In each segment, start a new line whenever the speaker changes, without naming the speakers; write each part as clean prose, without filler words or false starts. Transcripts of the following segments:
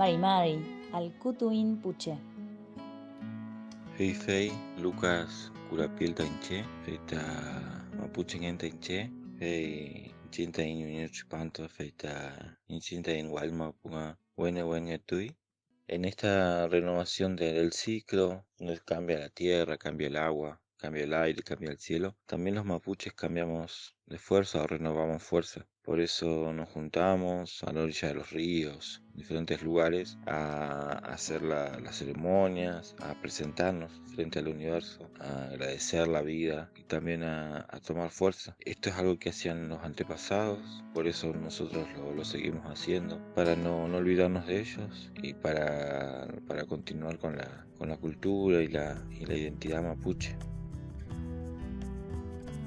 Aymari, Alcutuin Puche.
Hei fei, Lucas Curapil Tainche, feita Mapuche en Tainche, hei chinta in Panto, feita inchinta in Walma Punga, Wene Tui. En esta renovación del ciclo, donde cambia la tierra, cambia el agua, cambia el aire, cambia el cielo, también los mapuches cambiamos de fuerza o renovamos fuerza. Por eso nos juntamos a la orilla de los ríos, en diferentes lugares, a hacer las ceremonias, a presentarnos frente al universo, a agradecer la vida y también a tomar fuerza. Esto es algo que hacían los antepasados, por eso nosotros lo seguimos haciendo, para no olvidarnos de ellos y para continuar con la cultura y la identidad mapuche.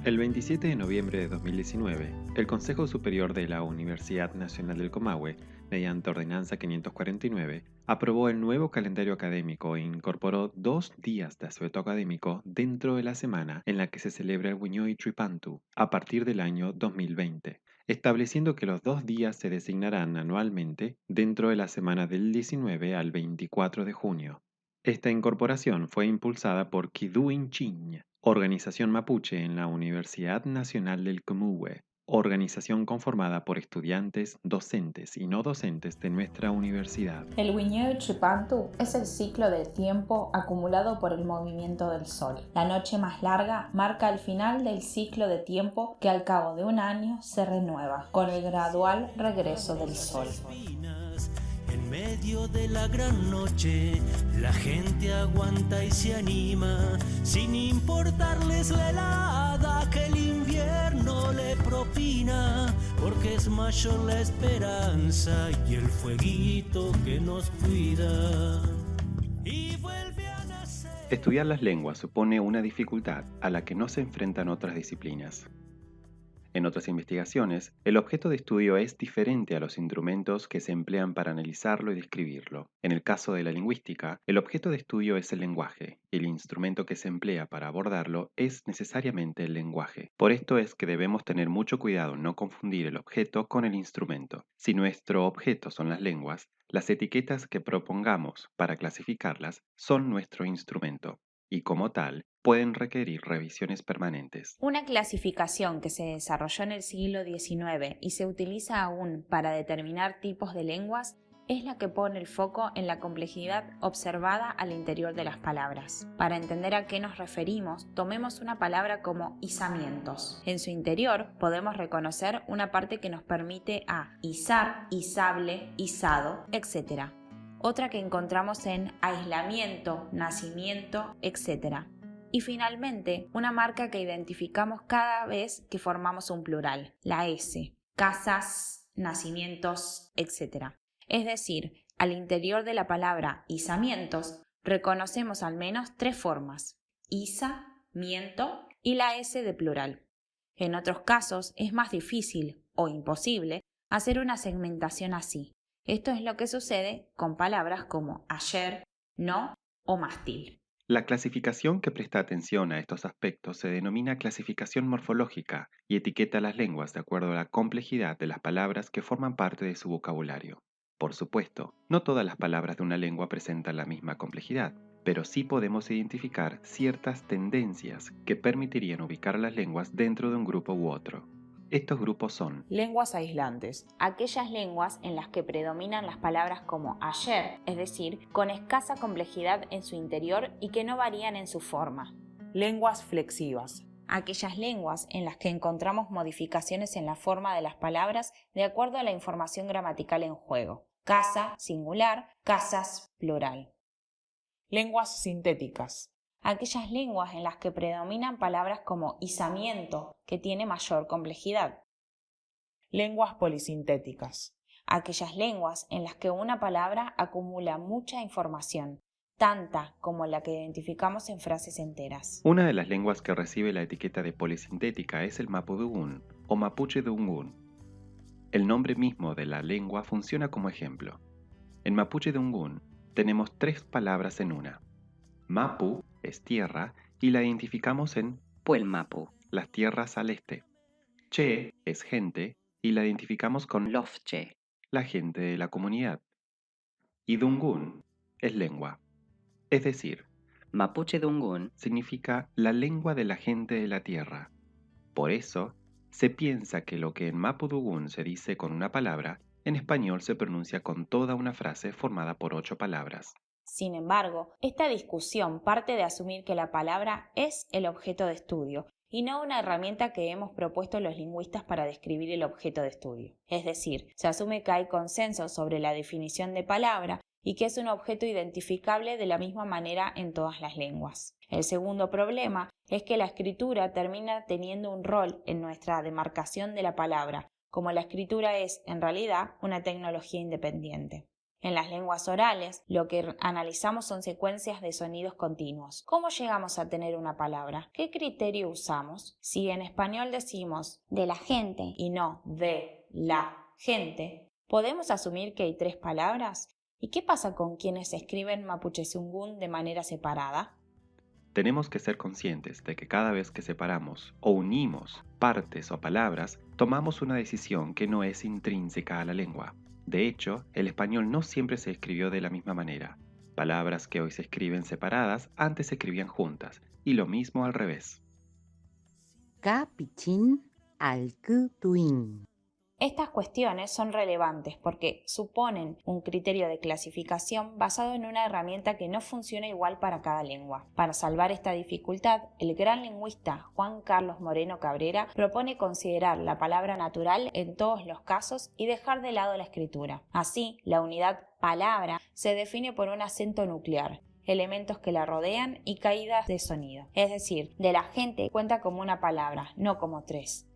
El 27 de noviembre de 2019, el Consejo Superior de la Universidad Nacional del Comahue, mediante Ordenanza 549, aprobó el nuevo calendario académico e incorporó 2 días de asueto académico dentro de la semana en la que se celebra el Huñoy Tripantu a partir del año 2020, estableciendo que los 2 días se designarán anualmente dentro de la semana del 19 al 24 de junio. Esta incorporación fue impulsada por Kiduin Chiñ, organización mapuche en la Universidad Nacional del Comahue, organización conformada por estudiantes, docentes y no docentes de nuestra universidad.
El Wiñeu Tripantu es el ciclo del tiempo acumulado por el movimiento del Sol. La noche más larga marca el final del ciclo de tiempo que al cabo de un año se renueva, con el gradual regreso del Sol.
En medio de la gran noche, la gente aguanta y se anima, sin importarles la helada que el invierno le propina, porque es mayor la esperanza y el fueguito que nos cuida. Y vuelve a nacer.
Estudiar las lenguas supone una dificultad a la que no se enfrentan otras disciplinas. En otras investigaciones, el objeto de estudio es diferente a los instrumentos que se emplean para analizarlo y describirlo. En el caso de la lingüística, el objeto de estudio es el lenguaje, y el instrumento que se emplea para abordarlo es necesariamente el lenguaje. Por esto es que debemos tener mucho cuidado en no confundir el objeto con el instrumento. Si nuestro objeto son las lenguas, las etiquetas que propongamos para clasificarlas son nuestro instrumento, y como tal, pueden requerir revisiones permanentes.
Una clasificación que se desarrolló en el siglo XIX y se utiliza aún para determinar tipos de lenguas es la que pone el foco en la complejidad observada al interior de las palabras. Para entender a qué nos referimos, tomemos una palabra como izamientos. En su interior podemos reconocer una parte que nos permite a izar, izable, izado, etc. Otra que encontramos en aislamiento, nacimiento, etc. Y finalmente, una marca que identificamos cada vez que formamos un plural, la S, casas, nacimientos, etc. Es decir, al interior de la palabra izamientos reconocemos al menos 3 formas, isa, miento y la S de plural. En otros casos es más difícil o imposible hacer una segmentación así. Esto es lo que sucede con palabras como ayer, no o mástil.
La clasificación que presta atención a estos aspectos se denomina clasificación morfológica y etiqueta las lenguas de acuerdo a la complejidad de las palabras que forman parte de su vocabulario. Por supuesto, no todas las palabras de una lengua presentan la misma complejidad, pero sí podemos identificar ciertas tendencias que permitirían ubicar a las lenguas dentro de un grupo u otro. Estos grupos son
lenguas aislantes, aquellas lenguas en las que predominan las palabras como ayer, es decir, con escasa complejidad en su interior y que no varían en su forma.
Lenguas flexivas,
Aquellas lenguas en las que encontramos modificaciones en la forma de las palabras de acuerdo a la información gramatical en juego. Casa, singular, casas, plural.
lenguas sintéticas,
Aquellas lenguas en las que predominan palabras como izamiento, que tiene mayor complejidad.
lenguas polisintéticas,
Aquellas lenguas en las que una palabra acumula mucha información, tanta como la que identificamos en frases enteras.
una de las lenguas que recibe la etiqueta de polisintética es el mapudungún o mapuche dungún. El nombre mismo de la lengua funciona como ejemplo. En mapuche dungún tenemos 3 palabras en una. Mapu es tierra y la identificamos en Puelmapu, las tierras al este. Che es gente y la identificamos con Lofche, la gente de la comunidad. y Dungun es lengua. Es decir,
Mapuche Dungun
significa la lengua de la gente de la tierra. Por eso, se piensa que lo que en Mapudungun se dice con una palabra, en español se pronuncia con toda una frase formada por 8 palabras.
Sin embargo, esta discusión parte de asumir que la palabra es el objeto de estudio y no una herramienta que hemos propuesto los lingüistas para describir el objeto de estudio. Es decir, se asume que hay consenso sobre la definición de palabra y que es un objeto identificable de la misma manera en todas las lenguas. El segundo problema es que la escritura termina teniendo un rol en nuestra demarcación de la palabra, como la escritura es, en realidad, una tecnología independiente. En las lenguas orales, lo que analizamos son secuencias de sonidos continuos. ¿Cómo llegamos a tener una palabra? ¿Qué criterio usamos? Si en español decimos de la gente y no de la gente, ¿podemos asumir que hay 3 palabras? ¿Y qué pasa con quienes escriben Mapuche-Zungun de manera separada?
Tenemos que ser conscientes de que cada vez que separamos o unimos partes o palabras, tomamos una decisión que no es intrínseca a la lengua. De hecho, el español no siempre se escribió de la misma manera. Palabras que hoy se escriben separadas antes se escribían juntas, y lo mismo al revés.
Kapichin alkutuin.
Estas cuestiones son relevantes porque suponen un criterio de clasificación basado en una herramienta que no funciona igual para cada lengua. Para salvar esta dificultad, el gran lingüista Juan Carlos Moreno Cabrera propone considerar la palabra natural en todos los casos y dejar de lado la escritura. Así, la unidad palabra se define por un acento nuclear, elementos que la rodean y caídas de sonido. Es decir, de la gente cuenta como una palabra, no como 3.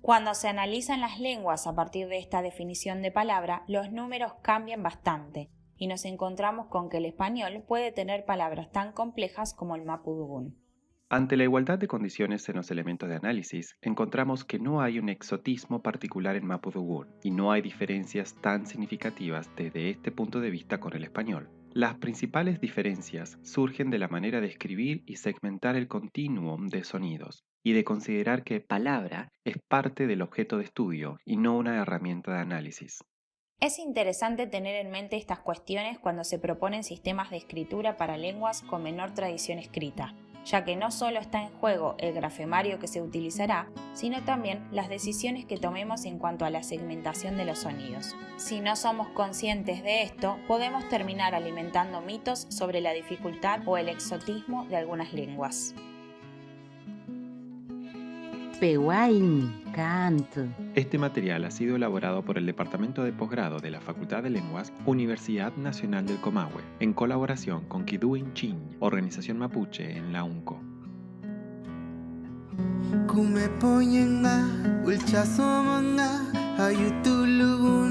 Cuando se analizan las lenguas a partir de esta definición de palabra, los números cambian bastante y nos encontramos con que el español puede tener palabras tan complejas como el mapudungun.
Ante la igualdad de condiciones en los elementos de análisis, encontramos que no hay un exotismo particular en Mapudungun y no hay diferencias tan significativas desde este punto de vista con el español. Las principales diferencias surgen de la manera de escribir y segmentar el continuum de sonidos, y de considerar que palabra es parte del objeto de estudio y no una herramienta de análisis.
Es interesante tener en mente estas cuestiones cuando se proponen sistemas de escritura para lenguas con menor tradición escrita, ya que no solo está en juego el grafemario que se utilizará, sino también las decisiones que tomemos en cuanto a la segmentación de los sonidos. Si no somos conscientes de esto, podemos terminar alimentando mitos sobre la dificultad o el exotismo de algunas lenguas.
Pehuain canto.
Este material ha sido elaborado por el Departamento de Posgrado de la Facultad de Lenguas, Universidad Nacional del Comahue, en colaboración con Kiduin Chin, organización mapuche en la UNCO.
Kume poyenga, ulcha somanga, ayutulugu